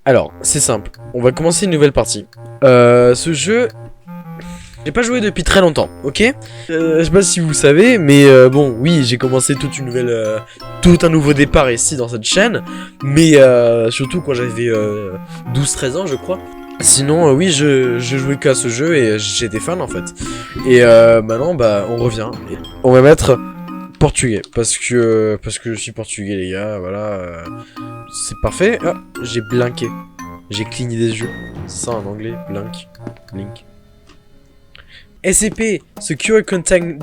Alors, c'est simple. On va commencer une nouvelle partie. Ce jeu... J'ai pas joué depuis très longtemps, ok? Je sais pas si vous savez, mais bon, oui, j'ai commencé toute une nouvelle... tout un nouveau départ ici dans cette chaîne. Mais surtout quand j'avais 12-13 ans, je crois. Sinon, oui, je jouais qu'à ce jeu et j'étais fan en fait. Et maintenant, bah, on revient. Et on va mettre portugais parce que je suis portugais, les gars. Voilà, c'est parfait. Ah, j'ai blinké, j'ai cligné des yeux. C'est ça en anglais, blink. SCP, Secure Containment.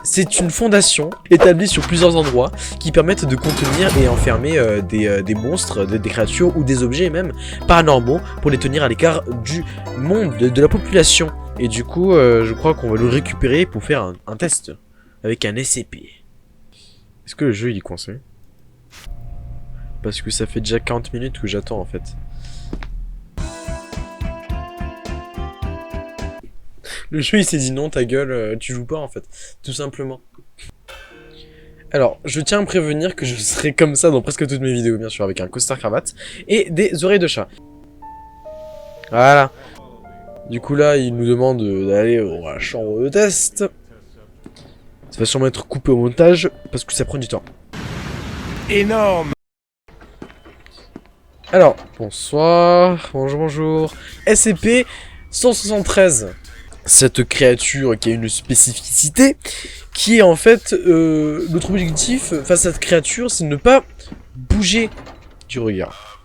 C'est une fondation établie sur plusieurs endroits qui permettent de contenir et enfermer des monstres, des créatures ou des objets même paranormaux pour les tenir à l'écart du monde, de la population. Et du coup, je crois qu'on va le récupérer pour faire un test avec un SCP. Est-ce que le jeu il est coincé? Parce que ça fait déjà 40 minutes que j'attends en fait. Le jeu il s'est dit non ta gueule, tu joues pas en fait, tout simplement. Alors, je tiens à prévenir que je serai comme ça dans presque toutes mes vidéos bien sûr, avec un costard cravate et des oreilles de chat. Voilà. Du coup là, il nous demande d'aller à la chambre de test. Ça va sûrement être coupé au montage, parce que ça prend du temps. Énorme. Alors, bonsoir, bonjour. SCP-173. Cette créature qui a une spécificité, qui est en fait, notre objectif face à cette créature, c'est de ne pas bouger du regard.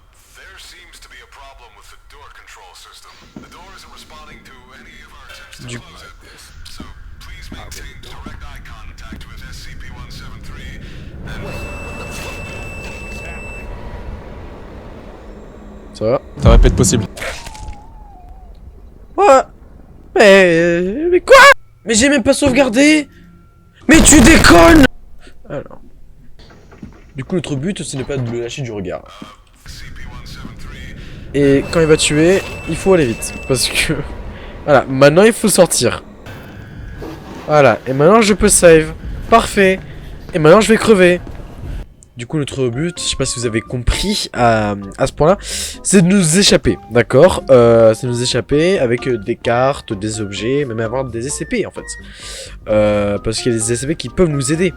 Du coup... Ça va? Ça va pas être possible. Ouais. Mais quoi? Mais j'ai même pas sauvegardé. Mais tu déconnes. Alors. Du coup, notre but, c'est de ne pas le lâcher du regard. Et quand il va tuer, il faut aller vite. Parce que... Voilà, maintenant il faut sortir. Voilà, et maintenant je peux save. Parfait. Et maintenant je vais crever. Du coup, notre but, je sais pas si vous avez compris à ce point-là, c'est de nous échapper, d'accord? C'est de nous échapper avec des cartes, des objets, même avoir des SCP en fait. Parce qu'il y a des SCP qui peuvent nous aider.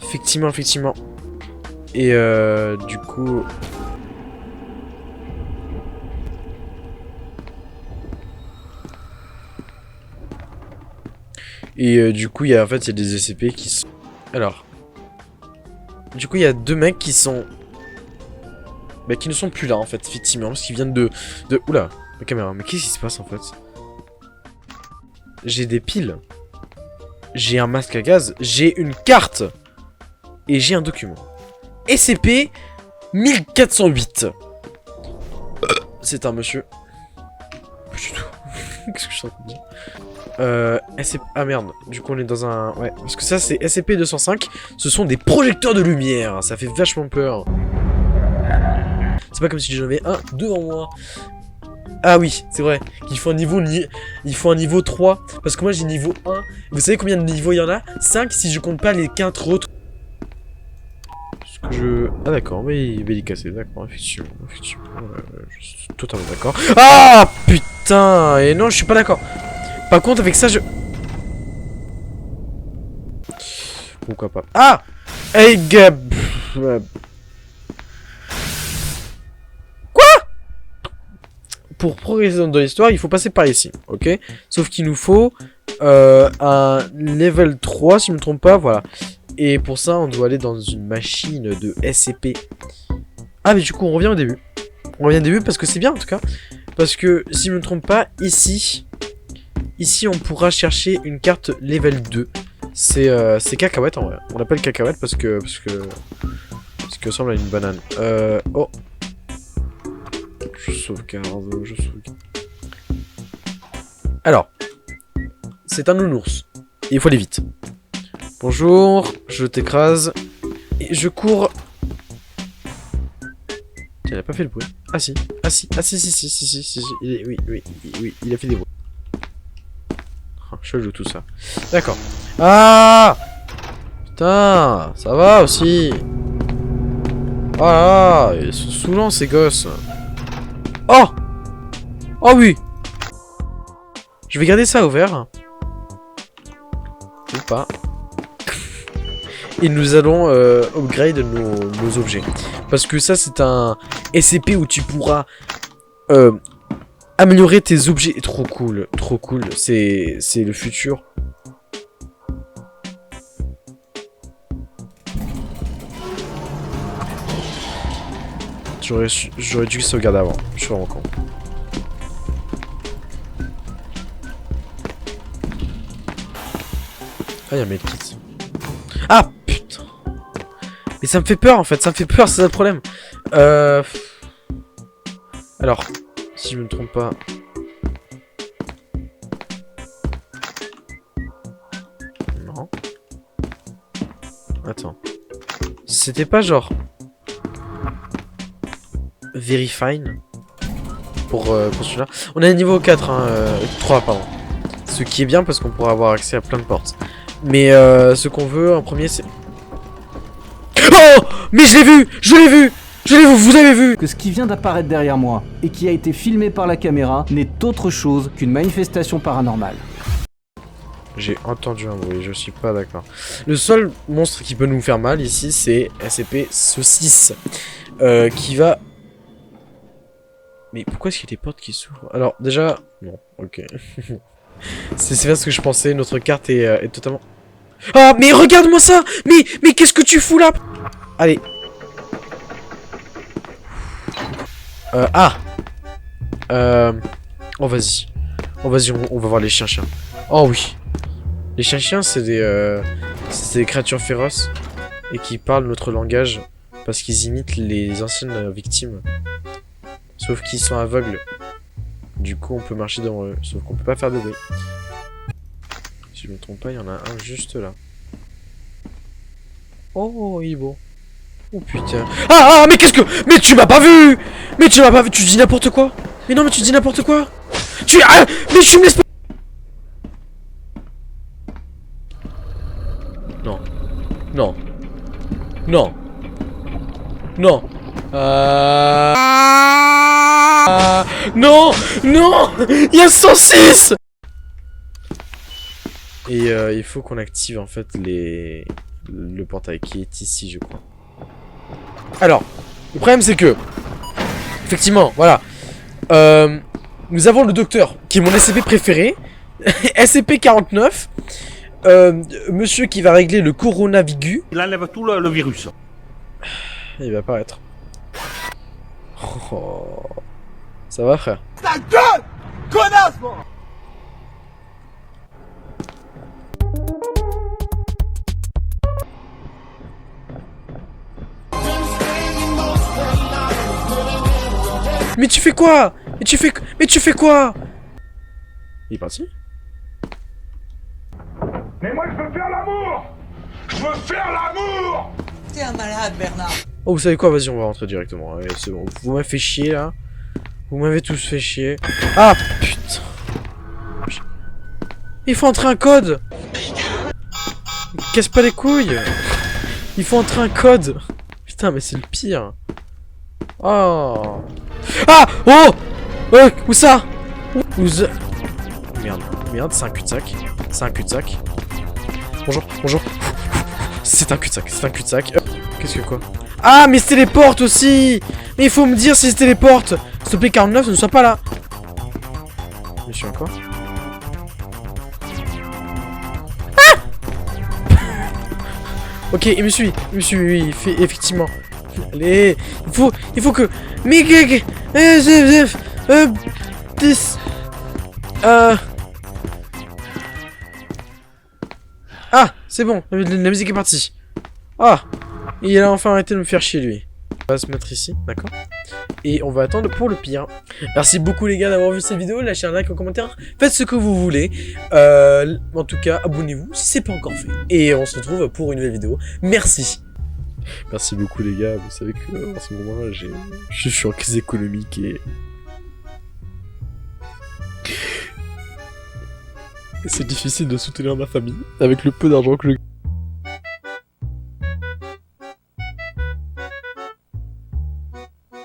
Effectivement. Et du coup... Et du coup, il y a des SCP qui sont... Alors... Du coup, il y a deux mecs qui sont... Bah, qui ne sont plus là, en fait, effectivement, parce qu'ils viennent de... Oula, la caméra, mais qu'est-ce qui se passe, en fait? J'ai des piles. J'ai un masque à gaz. J'ai une carte. Et j'ai un document. SCP 1408. C'est un monsieur. Pas du tout. Qu'est-ce que je suis en train de dire? SCP... Ah merde, du coup on est dans un... Ouais, parce que ça c'est SCP-205, ce sont des projecteurs de lumière, ça fait vachement peur. C'est pas comme si j'en avais un devant moi. Ah oui, c'est vrai, qu'il faut un niveau... Il faut un niveau 3, parce que moi j'ai niveau 1. Vous savez combien de niveaux il y en a? 5 si je compte pas les 4 autres. Parce que je... Ah d'accord, mais il va les casser, d'accord, effectivement. Je suis totalement d'accord. Ah putain. Et non, je suis pas d'accord. Par contre, avec ça, je... Pourquoi pas? Ah! Hey, Gab! Quoi? Pour progresser dans l'histoire, il faut passer par ici, ok? Sauf qu'il nous faut un level 3, si je ne me trompe pas, voilà. Et pour ça, on doit aller dans une machine de SCP. Ah, mais du coup, on revient au début. On revient au début parce que c'est bien, en tout cas. Parce que, si je ne me trompe pas, ici, on pourra chercher une carte level 2. C'est cacahuète en vrai. On l'appelle cacahuète parce que ressemble à une banane. Oh. Je sauvegarde. Alors. C'est un nounours. Et il faut aller vite. Bonjour. Je t'écrase. Et je cours. Il a pas fait le bruit. Ah si. Si. Oui, il a fait des bruits. Chelou tout ça. D'accord. Ah! Putain, ça va aussi. Ah, ils sont saoulants ces gosses. Oh! Oh oui! Je vais garder ça ouvert. Ou pas. Et nous allons upgrade nos objets. Parce que ça, c'est un SCP où tu pourras améliorer tes objets. Trop cool, trop cool. C'est le futur. J'aurais dû sauvegarder avant. Je suis vraiment con. Ah, il y a un medkit. Ah, putain. Mais ça me fait peur, en fait. Ça me fait peur, c'est ça le problème. Alors, si je me trompe pas... Non. Attends. C'était pas genre... Very fine pour celui-là. On est à niveau 4, hein, 3 pardon. Ce qui est bien parce qu'on pourra avoir accès à plein de portes. Mais ce qu'on veut en premier c'est... Oh! Mais je l'ai vu! Je l'ai vu! Je l'ai vu! Vous avez vu! Que ce qui vient d'apparaître derrière moi et qui a été filmé par la caméra n'est autre chose qu'une manifestation paranormale. J'ai entendu un bruit, je suis pas d'accord. Le seul monstre qui peut nous faire mal ici c'est SCP Saucisse qui va... Mais pourquoi est-ce qu'il y a des portes qui s'ouvrent? Alors, déjà... Non, ok. c'est pas ce que je pensais, notre carte est totalement... Ah, mais regarde-moi ça! Mais qu'est-ce que tu fous là? Allez. Oh, vas-y. Oh, vas-y, on va voir les chiens-chiens. Oh, oui. Les chiens-chiens, c'est des créatures féroces et qui parlent notre langage parce qu'ils imitent les anciennes victimes. Sauf qu'ils sont aveugles. Du coup, on peut marcher devant eux. Sauf qu'on peut pas faire de bruit. Si je me trompe pas, il y en a un juste là. Oh, il est beau. Oh putain. Ah, mais qu'est-ce que... Mais tu m'as pas vu! Mais tu m'as pas vu! Tu dis n'importe quoi! Mais non, mais tu dis n'importe quoi! Ah, mais tu me laisses pas... Non. Non. Non. Non. Non! Non! Il y a 106! Et il faut qu'on active en fait le portail qui est ici, je crois. Alors, le problème c'est que... Effectivement, voilà. Nous avons le docteur, qui est mon SCP préféré. SCP-49. Monsieur qui va régler le coronavirus. Il enlève tout le virus. Il va apparaître. Oh. Ça va, frère? Ta gueule! Connasse, moi! Mais tu fais quoi? Mais tu fais quoi? Il est parti? Mais moi, je veux faire l'amour! Je veux faire l'amour! T'es un malade, Bernard. Oh, vous savez quoi? Vas-y, on va rentrer directement. Allez, c'est bon. Vous m'avez fait chier, là. Vous m'avez tous fait chier. Ah, putain. Il faut entrer un code. Casse pas les couilles. Il faut entrer un code. Putain, mais c'est le pire. Oh. Ah. Oh. Où ça? Où ça? Merde. Merde, c'est un cul-de-sac. C'est un cul-de-sac. Bonjour, bonjour. C'est un cul-de-sac, c'est un cul-de-sac. Qu'est-ce que quoi? Ah, mais c'était les portes aussi. Mais il faut me dire si c'était les portes. S'il te plaît, 49, ne soit pas là. Je suis encore. Ah. Ok, il me suit, oui, il fait effectivement. Allez, il faut que... Mais... 10... Ah, c'est bon, la musique est partie. Ah, il a enfin arrêté de me faire chier, lui. On va se mettre ici, d'accord? Et on va attendre pour le pire. Merci beaucoup les gars d'avoir vu cette vidéo. Lâchez un like, un commentaire. Faites ce que vous voulez. En tout cas, abonnez-vous si c'est pas encore fait. Et on se retrouve pour une nouvelle vidéo. Merci. Merci beaucoup les gars. Vous savez que en ce moment-là, je suis en crise économique et... c'est difficile de soutenir ma famille avec le peu d'argent que je...